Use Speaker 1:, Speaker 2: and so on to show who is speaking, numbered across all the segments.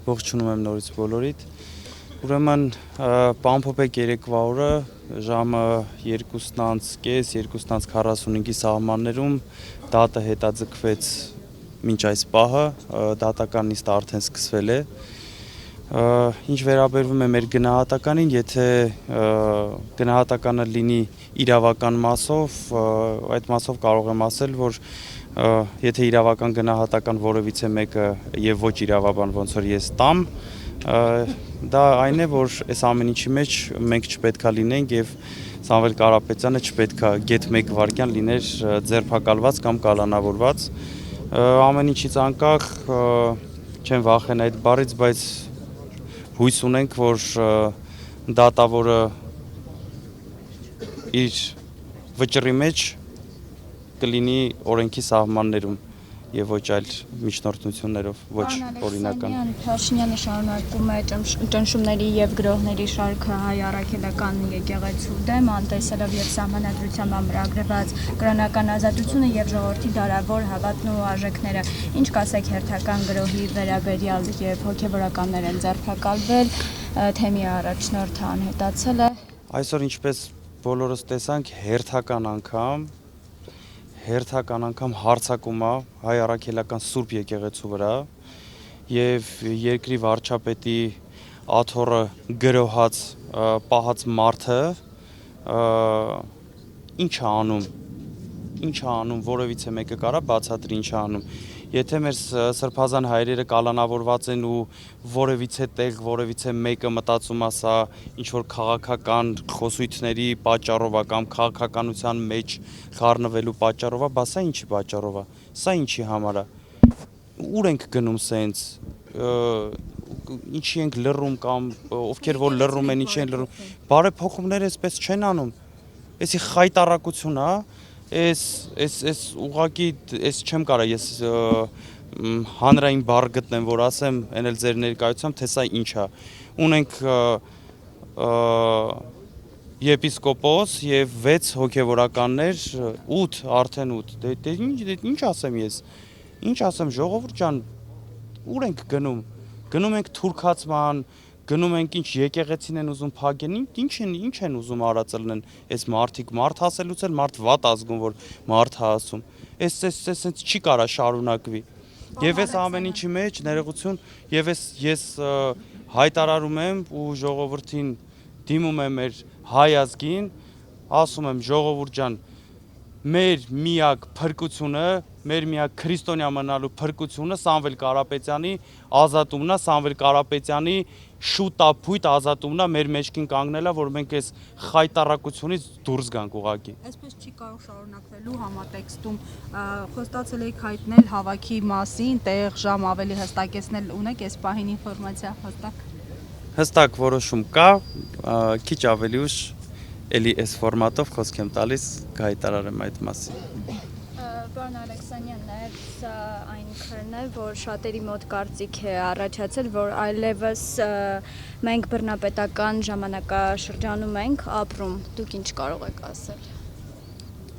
Speaker 1: Ողջունում եմ նորից բոլորիդ։ Ուրեմն Պամփոփեք երեկվա օրը ժամը 2:30, 2:45-ի սահմաններում դատը հետաձգվեց մինչ այս պահը, դատական նիստը արդեն սկսվել է։ Ինչ վերաբերվում է մեր գնահատականին, եթե գնահատականը լինի իրավական մասով, այդ մասով կարող եմ ասել, որ եթե իրավական գնահատական որևիցե մեկը եւ ոչ իրավաբան ոնց որ ես տամ, դա այն է, որ այս ամեն ինչի մեջ մենք չպետքա լինենք եւ Սամվել Կարապետյանը չպետքա գեթ 1 վայրկյան լիներ ձերբակալված կամ կալանավորված։ Ամեն ինչից անկախ չեմ վախենա այդ բառից, բայց հույս ունենք, որ դատավորը իր վճռի մեջ կլինի օրենքի սահմաններում եւ ոչ այլ միջնորդություններով, ոչ օրինական։
Speaker 2: Փաշինյանը շարունակում է ճնշումների եւ գրոհների շարքը հայ առաքելական եկեղեցու դեմ, անտեսելով եւ սահմանադրությամբ ամրագրված կրոնական ազատությունը եւ ժողովրդի դարավոր հավատն ու արժեքները։ Ինչ կասեք հերթական գրոհի վերաբերյալ եւ հոգեվորականներ են ձերբակալվել, թեմի առաջնորդը անհետացել է։
Speaker 1: Այսօր ինչպես բոլորս տեսանք, հերթական անգամ հարձակում է հայ առաքելական Սուրբ եկեղեցու վրա եւ երկրի վարչապետի աթոռը գրոհած պահած մարդը ինչ է անում, որևիցե մեկը կարա բացատրի ինչ է անում։ Եթե մեր սրբազան հայրերը կալանավորված են ու որևիցե տեղ, որևիցե մեկը մտածում է սա ինչ որ քաղաքական խոսույթների պատճառով է կամ քաղաքականության մեջ խառնվելու պատճառով է, բա սա ինչի պատճառով է, սա ինչի համար է, ուր ենք գնում սենց, ինչի ենք լռում կամ ովքեր որ լռում են, ինչի են լռում, բարեփոխումները այսպես չեն անում, էսի խայտարակություն է, Ես ուղղակի ես չեմ կարա ես հանրային բառ գտնեմ, որ ասեմ, այն էլ ձեր ներկայությամբ, թե սա ինչ է։ Ունենք եպիսկոպոս եւ 6 հոգեվորականներ, 8 արդեն 8։ Դե ինչ ասեմ ես։ Ինչ ասեմ, ժողովուրդ ջան, ուր ենք գնում։ Գնում ենք թուրքացման, գնում ենք ինչ եկեղեցին են ուզում փակեն, ինչ են ուզում արածելն այս մարդիկ մարդ հասելուց էլ մարդ վատ ազգում որ մարդ հասում այս չի կարա շարունակվի եւ այս ամեն ինչի մեջ ներողություն եւ ես հայտարարում եմ ու ժողովրդին դիմում եմ մեր հայ ազգին ասում եմ ժողովուրդ ջան մեր միակ փրկությունը, մեր միակ քրիստոնյա մնալու փրկությունը Սամվել Կարապետյանի ազատումն է, Սամվել Կարապետյանի շուտափույթ ազատումն է, մեր մեջքին կանգնելա, որ մենք այս խայտարակությունից դուրս գանք ուղղակի։
Speaker 2: Այսպես չի կարող շարունակվելու համատեքստում խոստացել եք հայտնել հավաքի մասին, տեղ, ժամ ավելի հստակեցնել, ունեք այս պահին ինֆորմացիա հստակ։
Speaker 1: Հստակ որոշում կա, քիչ ավելի ուշ էլի այս ֆորմատով խոսք եմ տալիս, կհայտարարեմ այդ մասին։
Speaker 2: Պարոն Ալեքսանյան, նաև սա այն քրն է, որ շատերի մոտ կարծիք է առաջացել, որ այլևս մենք բռնապետական ժամանակաշրջանում ենք ապրում։ Դուք ինչ կարող եք ասել։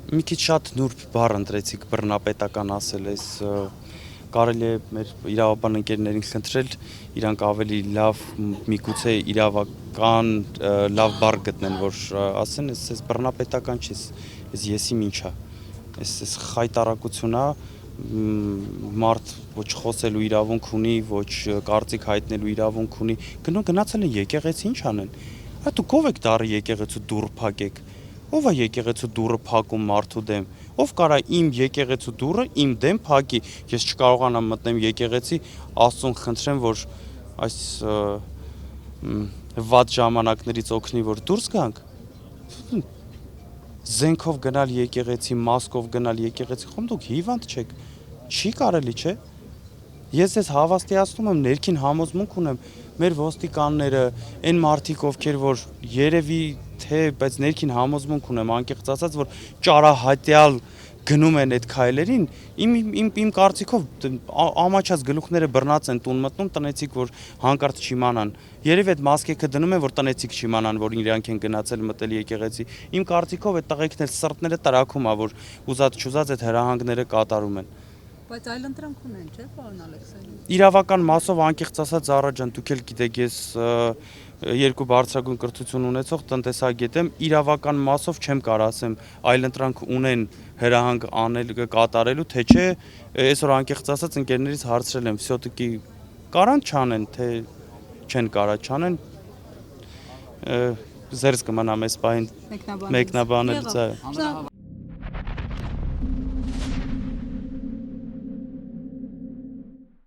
Speaker 1: Մի քիչ շատ նուրբ բառ ընտրեցիք բռնապետական ասել, այս կարելի է մեր իրավաբան ընկերներին խնդրել, իրանք ավելի լավ միգուցե իրավական լավ բառ գտնեն, որ ասեն, այս բռնապետական չի, այս եսիմ ինչ է, այս խայտարակություն է, մարդ ոչ խոսելու իրավունք ունի, ոչ կարծիք հայտնելու իրավունք ունի, գնացել են եկեղեցի ինչ անեն, դուք ով եք դառը եկեղեցու դուռը փակեք, ով է եկեղեցու դուռը փակում մարդու դեմ, ով կարա իմ եկեղեցու դուռը իմ դեմ փակի, ես չկարողանամ մտնեմ եկեղեցի, Աստծուն խնդրեմ, որ այս վատ ժամանակներից օգնի, որ դուրս գանք, զենքով գնալ եկեղեցի, մասկով գնալ եկեղեցի, խոմ դուք հիվանդ չեք, չի կարելի, չէ, ես ես հավաստիացնում եմ, ներքին համոզմունք ունեմ, մեր ոստիկանները, այն մարդիկ, ովքեր որ երևի թե, բայց ներքին համոզմունք ունեմ, անկեղծ ասած, որ ճարահատյալ գնում են այդ քայլերին, իմ կարծիքով ամաչած գլուխները բռնած են տուն մտնում, տնեցիք, որ հանկարծ չիմանան, երևի այդ մասկեքը դնում են, որ տնեցիք չիմանան, որ իրանք են գնացել մտել եկեղեցի, իմ կարծիքով այդ տղեկներ սրտները տրաքում է, որ ուզած չուզած այդ հրահանգները կատարում են,
Speaker 3: Բայց այլ ընտրանք ունեն, չէ՞, պարոն Ալեքսանյան։
Speaker 1: Իրավական մասով անկեղծ ասած Զարա ջան, դուք էլ գիտեք, ես երկու բարձրագույն կրթություն ունեցող տնտեսագետ եմ, իրավական մասով չեմ կարող ասեմ այլ ընտրանք ունեն հրահանգ անել կատարելու, թե չէ, այսօր անկեղծ ասած ընկերներից հարցրել եմ, всё-таки կարան չանեն, թե չեն կարա չանեն, զերծ կմնամ այս պահին մեկնաբանել,
Speaker 3: Եղավ։